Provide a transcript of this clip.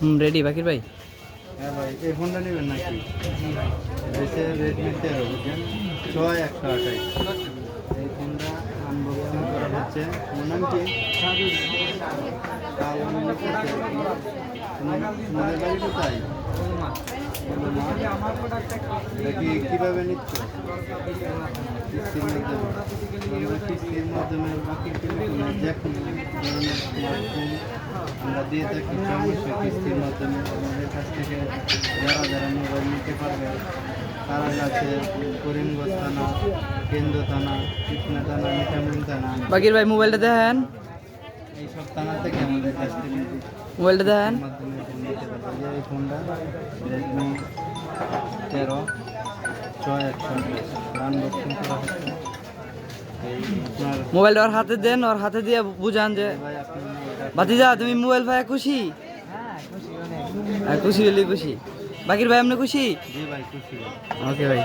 Ready বাকির ভাই। হ্যাঁ ভাই, এই ফোনটা নেবেন নাকি? এসে রেডমি 13 বুঝছেন, 6128। এই ফোনটা আনবক্সিং করা হচ্ছে। ওর নাম কি? কাল আমি লিখেছি। তোমাদের বাড়ি কোথায়? এটা কি কীভাবে নিচ্ছ? কিস্তির মাধ্যমে? আমরা কিস্তির মাধ্যমে বাকি যে কোনো ধরনের স্মার্টফোন আমরা দিয়ে থাকি সমস্যা কিস্তির মাধ্যমে। আমাদের কাছ থেকে যারা যারা মোবাইল নিতে পারবে তারা আছে করিমগঞ্জ থানা, কেন্দ্র থানা, কৃষ্ণা থানা, মিঠামুন থানা, বাকির ভাই মোবাইলটা দেখেন, এইসব থানা থেকে আমাদের কাছ থেকে মোবাইলটা দেখেন। মাধ্যমে ফোন নিতে পারবে। যে এই ফোনটা রেডমি 13 6128 আনবক্সিং করা হচ্ছে। এই আপনার মোবাইলটা ওর হাতে দেন, ওর হাতে দিয়ে বুঝান যে ভাই আপনি ভাতিজা তুমি মোবাইল পায় খুশি? খুশি হলে খুশি। বাকির ভাই আপনি খুশি? জি ভাই, খুশি ভাই। ওকে ভাই।